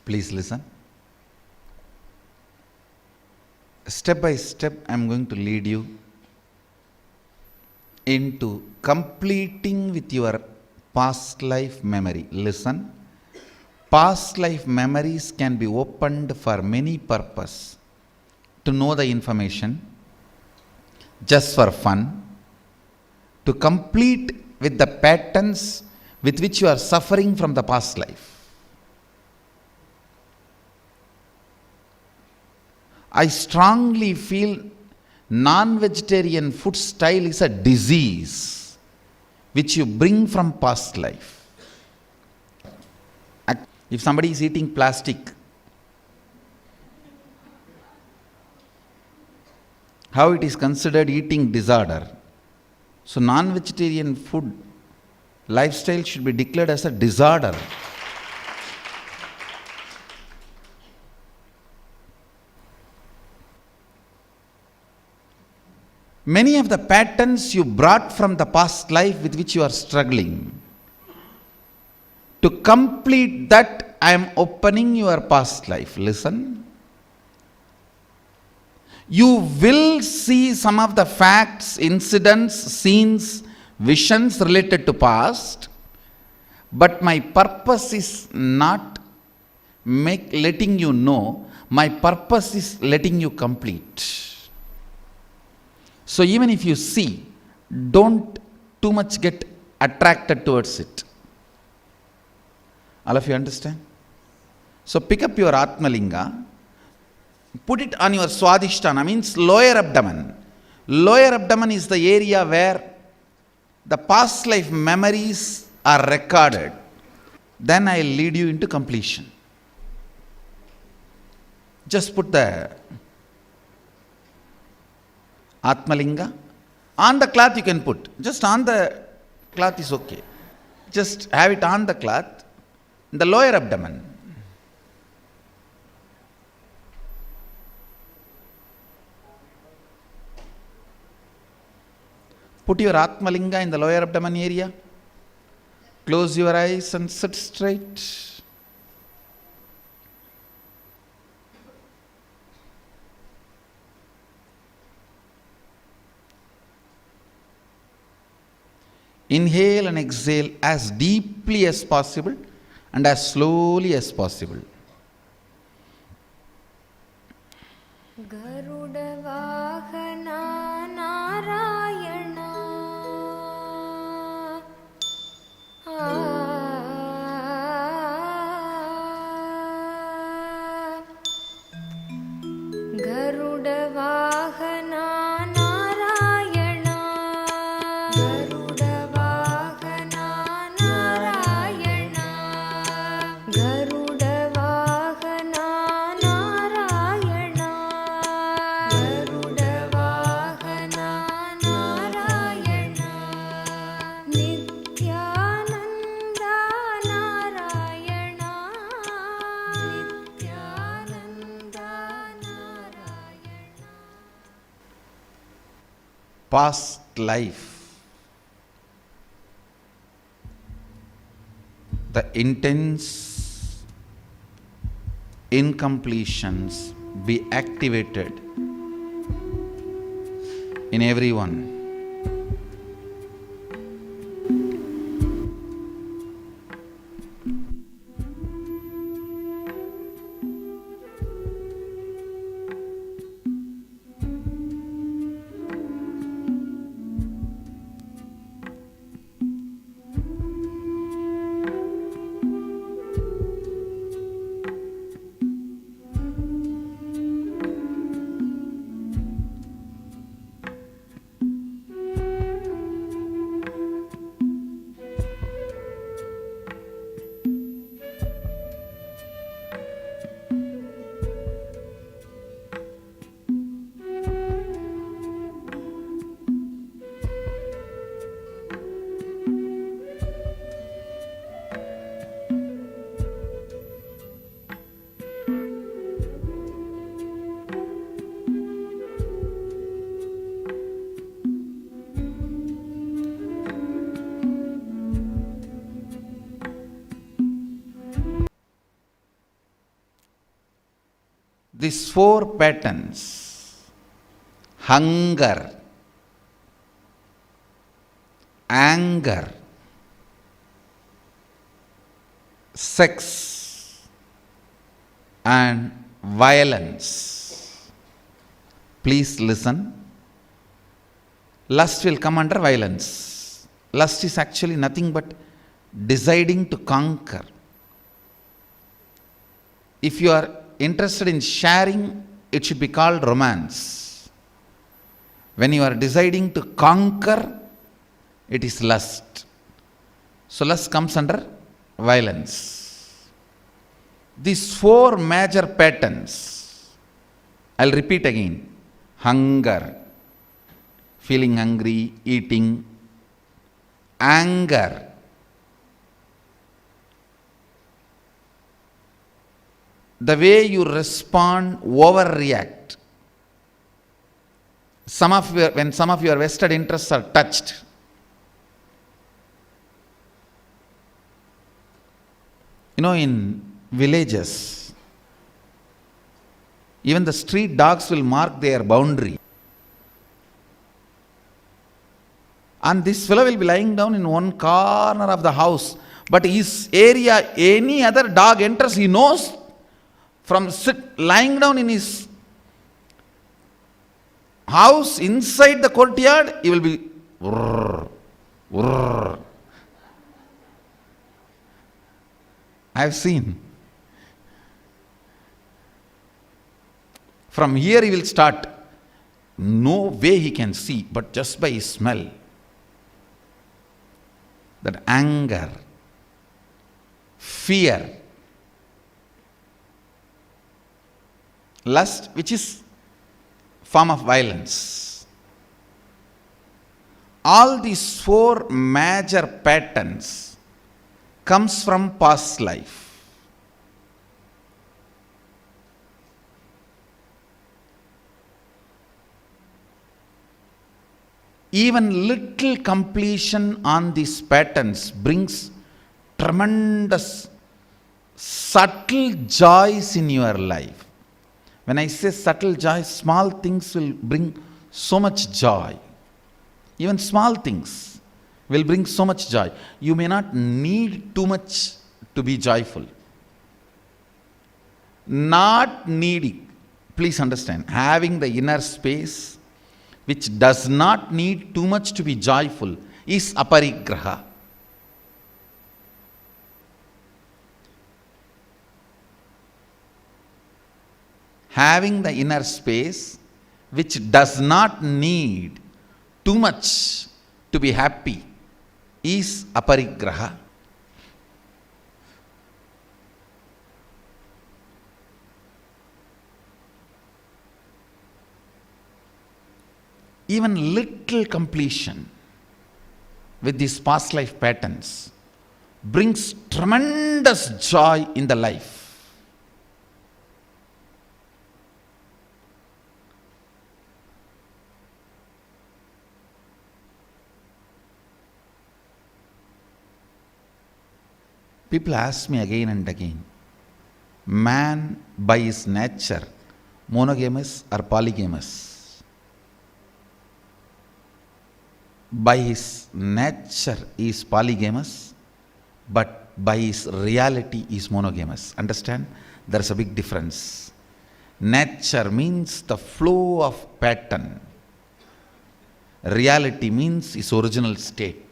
Please listen. Step by step, I am going to lead you into completing with your past life memory. Listen. Past life memories can be opened for many purposes. To know the information, just for fun, to complete with the patterns with which you are suffering from the past life. I strongly feel non-vegetarian food style is a disease which you bring from past life. If somebody is eating plastic, how it is considered eating disorder? So non-vegetarian food lifestyle should be declared as a disorder. Many of the patterns you brought from the past life with which you are struggling. To complete that, I am opening your past life. Listen. You will see some of the facts, incidents, scenes, visions related to past, but my purpose is not letting you know. My purpose is letting you complete. So even if you see, don't too much get attracted towards it. All of you understand? So pick up your Atmalinga, put it on your Swadhisthana, means lower abdomen. Lower abdomen is the area where the past life memories are recorded. Then I will lead you into completion. Just put the Atmalinga. On the cloth you can put. Just on the cloth is okay. Just have it on the cloth. In the lower abdomen. Put your Atmalinga in the lower abdomen area. Close your eyes and sit straight. Inhale and exhale as deeply as possible and as slowly as possible. Garuda Vahana Narayana Garuda Vahana Narayana Garuda Vahana Narayana Garuda Vahana Narayana Garuda Vahana Narayana Nityananda Narayana Nityananda Narayana. Past life. The intense incompletions be activated in everyone. These four patterns: hunger, anger, sex, and violence. Please listen. Lust will come under violence. Lust is actually nothing but deciding to conquer. If you are interested in sharing, it should be called romance. When you are deciding to conquer, it is lust. So lust comes under violence. These four major patterns, I'll repeat again: hunger, feeling hungry, eating; anger, the way you respond, overreact. When some of your vested interests are touched, in villages, even the street dogs will mark their boundary. And this fellow will be lying down in one corner of the house, but his area, any other dog enters, he knows from lying down in his house inside the courtyard, he will be "Urr, urr." I have seen. From here he will start. No way he can see, but just by his smell. That anger, fear, lust, which is form of violence. All these four major patterns comes from past life. Even little completion on these patterns brings tremendous subtle joys in your life. When I say subtle joy, small things will bring so much joy. Even small things will bring so much joy. You may not need too much to be joyful. Not needing, please understand, having the inner space which does not need too much to be joyful is aparigraha. Having the inner space which does not need too much to be happy is aparigraha. Even little completion with these past life patterns brings tremendous joy in the life. People ask me again and again, man by his nature, monogamous or polygamous? By his nature he is polygamous, but by his reality he is monogamous. Understand? There is a big difference. Nature means the flow of pattern. Reality means his original state.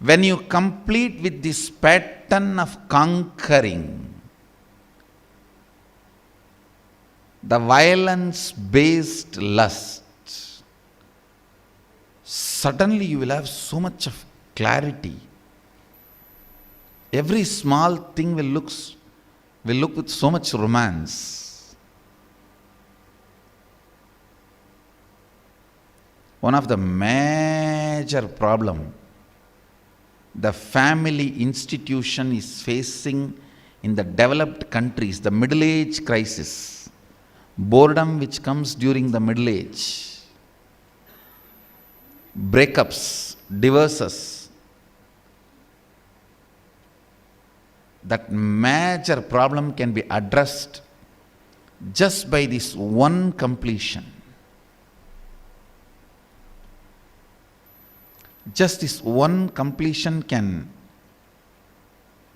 When you complete with this pattern of conquering, the violence-based lust, suddenly you will have so much of clarity. Every small thing will look with so much romance. One of the major problem the family institution is facing in the developed countries, the middle age crisis, boredom which comes during the middle age, breakups, divorces, that major problem can be addressed just by this one completion. Just this one completion can,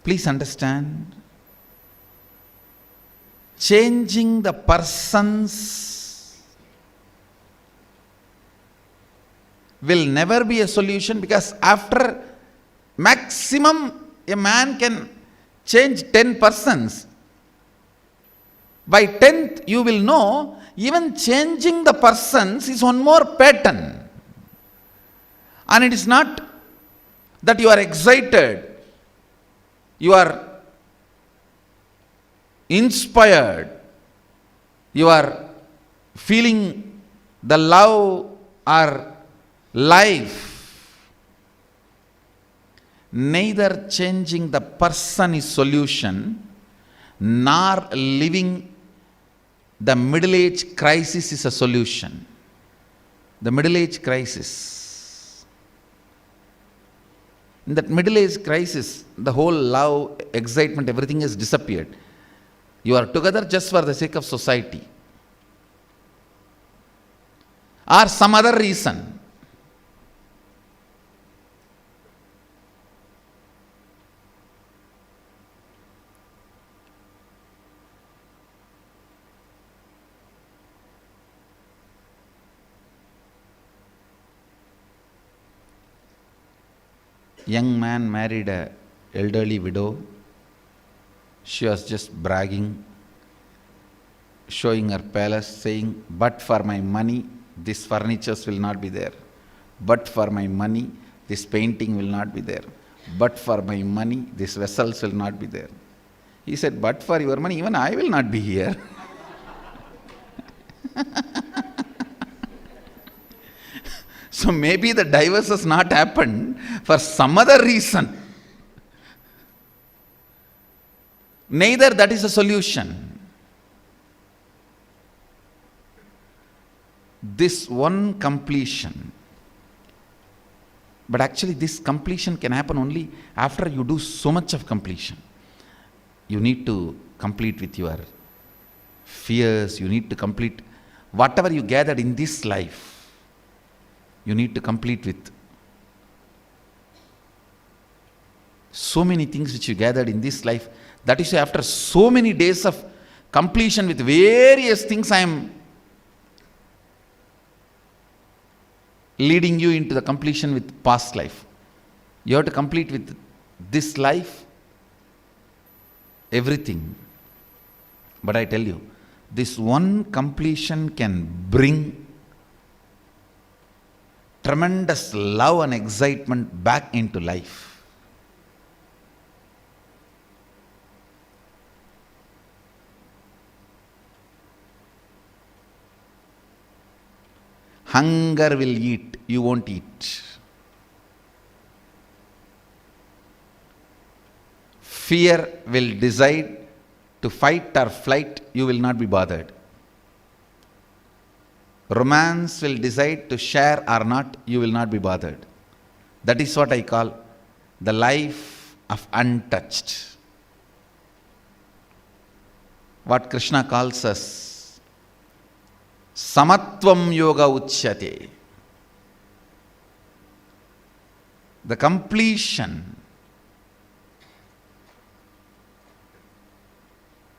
please understand, changing the persons will never be a solution, because after maximum a man can change 10 persons. By 10th you will know even changing the persons is one more pattern. And it is not that you are excited, you are inspired, you are feeling the love or life. Neither changing the person is solution, nor living the middle age crisis is a solution. The middle age crisis. In that middle age crisis, the whole love, excitement, everything has disappeared. You are together just for the sake of society or some other reason. Young man married a elderly widow. She was just bragging, showing her palace, saying, but for my money, this furnitures will not be there. But for my money, this painting will not be there. But for my money, these vessels will not be there. He said, but for your money, even I will not be here. So maybe the divorce has not happened for some other reason. Neither that is a solution. This one completion. But actually this completion can happen only after you do so much of completion. You need to complete with your fears, you need to complete whatever you gathered in this life. You need to complete with so many things which you gathered in this life. That is, after so many days of completion with various things, I am leading you into the completion with past life. You have to complete with this life everything. But I tell you, this one completion can bring tremendous love and excitement back into life. Hunger will eat, you won't eat. Fear will decide to fight or flight, you will not be bothered. Romance will decide to share or not, you will not be bothered. That is what I call the life of untouched. What Krishna calls us, Samatvam Yoga Uchyate. The completion,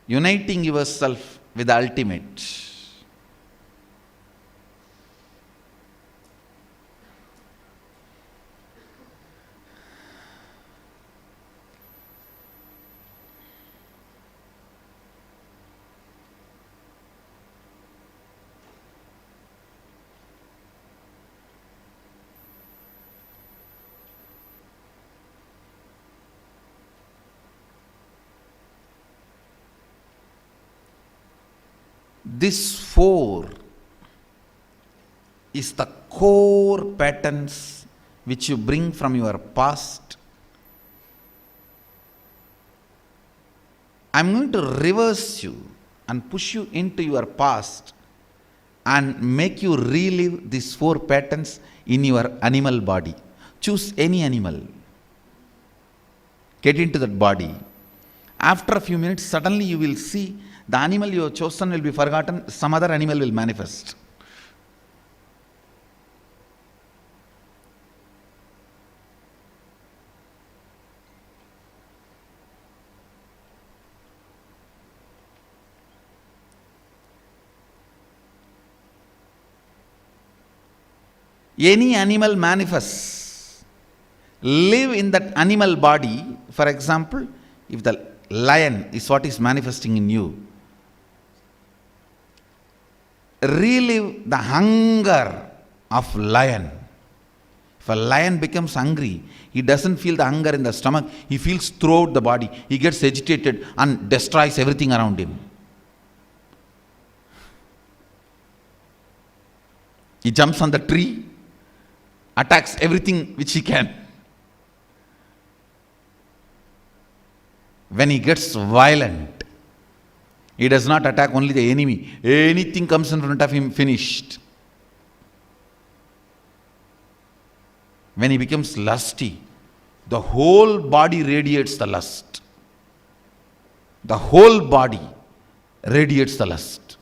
uniting yourself with the ultimate. This four is the core patterns which you bring from your past. I am going to reverse you and push you into your past and make you relive these four patterns in your animal body. Choose any animal. Get into that body. After a few minutes, suddenly you will see the animal you have chosen will be forgotten, some other animal will manifest. Any animal manifests, live in that animal body. For example, if the lion is what is manifesting in you, relive the hunger of lion. If a lion becomes hungry, he doesn't feel the hunger in the stomach, he feels throughout the body. He gets agitated and destroys everything around him. He jumps on the tree, attacks everything which he can. When he gets violent, he does not attack only the enemy. Anything comes in front of him, finished. When he becomes lusty, the whole body radiates the lust. The whole body radiates the lust.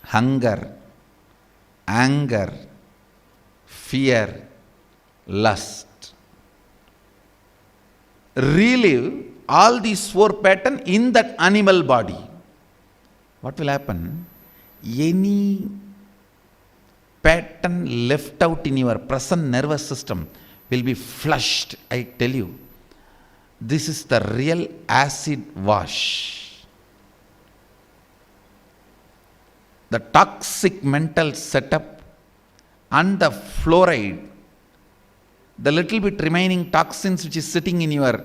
Hunger, anger, fear, lust. Relive all these four patterns in that animal body. What will happen? Any pattern left out in your present nervous system will be flushed, I tell you. This is the real acid wash. The toxic mental setup and the fluoride, the little bit remaining toxins which is sitting in your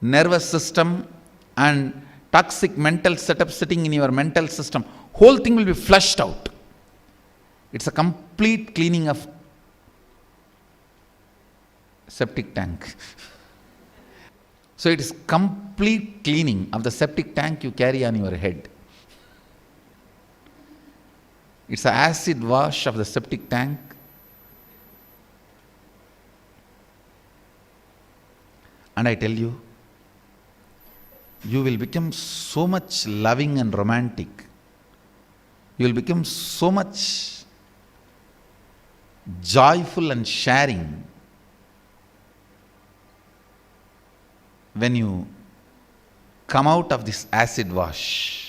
nervous system and toxic mental setup sitting in your mental system, whole thing will be flushed out. It's a complete cleaning of septic tank. So it is complete cleaning of the septic tank you carry on your head. It's an acid wash of the septic tank. And I tell you, you will become so much loving and romantic. You will become so much joyful and sharing when you come out of this acid wash.